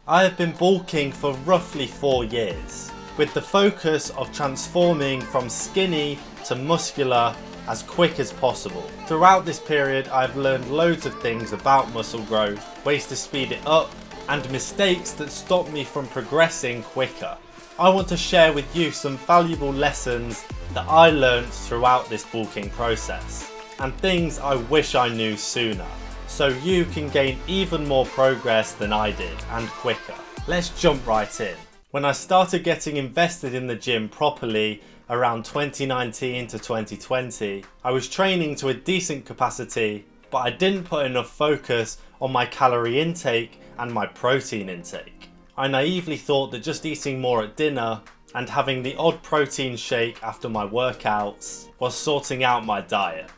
I have been bulking for roughly 4 years, with the focus of transforming from skinny to muscular as quick as possible. Throughout this period, I've learned loads of things about muscle growth, ways to speed it up, and mistakes that stop me from progressing quicker. I want to share with you some valuable lessons that I learned throughout this bulking process, and things I wish I knew sooner, so you can gain even more progress than I did, and quicker. Let's jump right in. When I started getting invested in the gym properly around 2019 to 2020, I was training to a decent capacity, but I didn't put enough focus on my calorie intake and my protein intake. I naively thought that just eating more at dinner and having the odd protein shake after my workouts was sorting out my diet.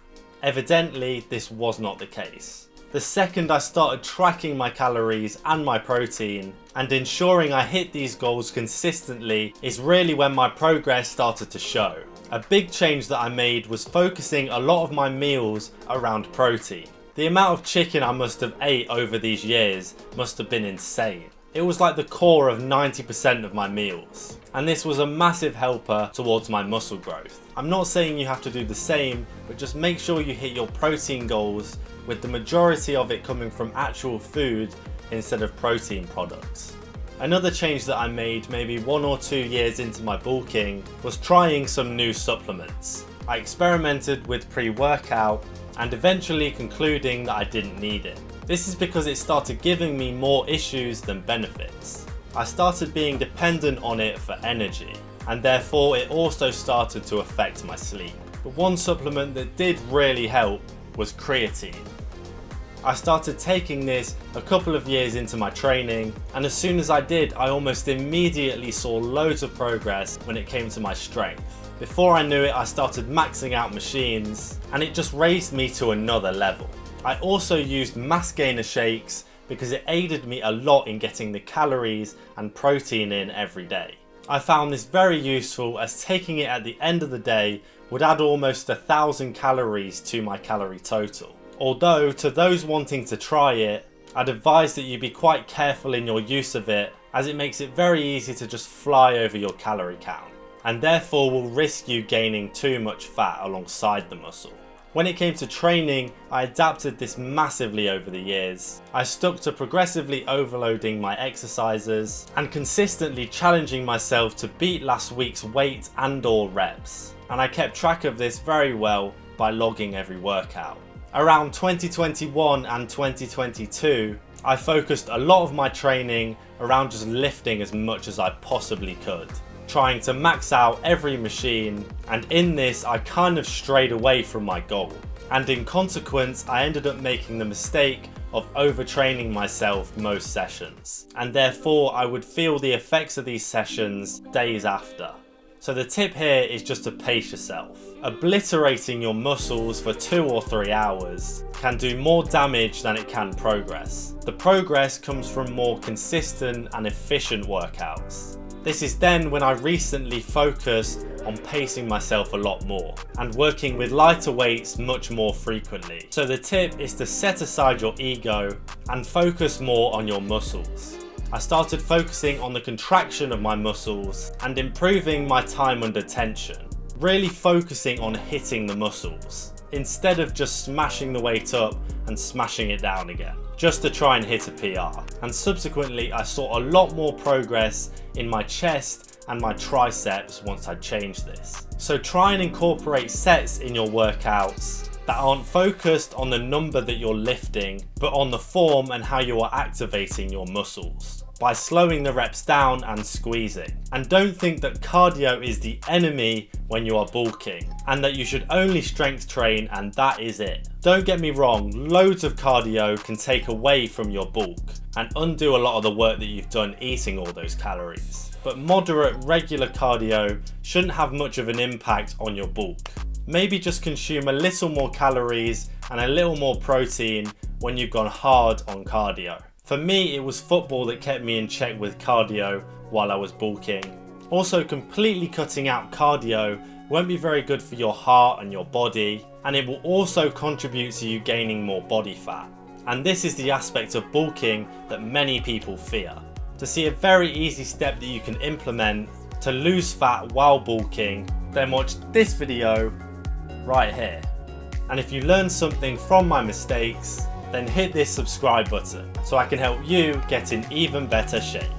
Evidently, this was not the case. The second I started tracking my calories and my protein and ensuring I hit these goals consistently is really when my progress started to show. A big change that I made was focusing a lot of my meals around protein. The amount of chicken I must have ate over these years must have been insane. It was like the core of 90% of my meals, and this was a massive helper towards my muscle growth. I'm not saying you have to do the same, but just make sure you hit your protein goals with the majority of it coming from actual food instead of protein products. Another change that I made maybe 1 or 2 years into my bulking was trying some new supplements. I experimented with pre-workout and eventually concluding that I didn't need it. This is because it started giving me more issues than benefits. I started being dependent on it for energy, and therefore it also started to affect my sleep. But one supplement that did really help was creatine. I started taking this a couple of years into my training, and as soon as I did, I almost immediately saw loads of progress when it came to my strength. Before I knew it, I started maxing out machines, and it just raised me to another level. I also used mass gainer shakes because it aided me a lot in getting the calories and protein in every day. I found this very useful as taking it at the end of the day would add almost 1,000 calories to my calorie total. Although to those wanting to try it, I'd advise that you be quite careful in your use of it, as it makes it very easy to just fly over your calorie count, and therefore will risk you gaining too much fat alongside the muscle. When it came to training, I adapted this massively over the years. I stuck to progressively overloading my exercises and consistently challenging myself to beat last week's weight and/or reps. And I kept track of this very well by logging every workout. Around 2021 and 2022, I focused a lot of my training around just lifting as much as I possibly could, trying to max out every machine, and in this I kind of strayed away from my goal, and in consequence I ended up making the mistake of overtraining myself most sessions, and therefore I would feel the effects of these sessions days after. So the tip here is just to pace yourself. Obliterating your muscles for 2 or 3 hours can do more damage than it can progress. The progress comes from more consistent and efficient workouts. This is then when I recently focused on pacing myself a lot more and working with lighter weights much more frequently. So the tip is to set aside your ego and focus more on your muscles. I started focusing on the contraction of my muscles and improving my time under tension, really focusing on hitting the muscles instead of just smashing the weight up and smashing it down again, just to try and hit a PR. And subsequently I saw a lot more progress in my chest and my triceps once I changed this. So try and incorporate sets in your workouts that aren't focused on the number that you're lifting, but on the form and how you are activating your muscles, by slowing the reps down and squeezing. And don't think that cardio is the enemy when you are bulking, and that you should only strength train and that is it. Don't get me wrong, loads of cardio can take away from your bulk and undo a lot of the work that you've done eating all those calories. But moderate, regular cardio shouldn't have much of an impact on your bulk. Maybe just consume a little more calories and a little more protein when you've gone hard on cardio. For me, it was football that kept me in check with cardio while I was bulking. Also, completely cutting out cardio won't be very good for your heart and your body, and it will also contribute to you gaining more body fat. And this is the aspect of bulking that many people fear. To see a very easy step that you can implement to lose fat while bulking, then watch this video right here. And if you learned something from my mistakes, then hit this subscribe button so I can help you get in even better shape.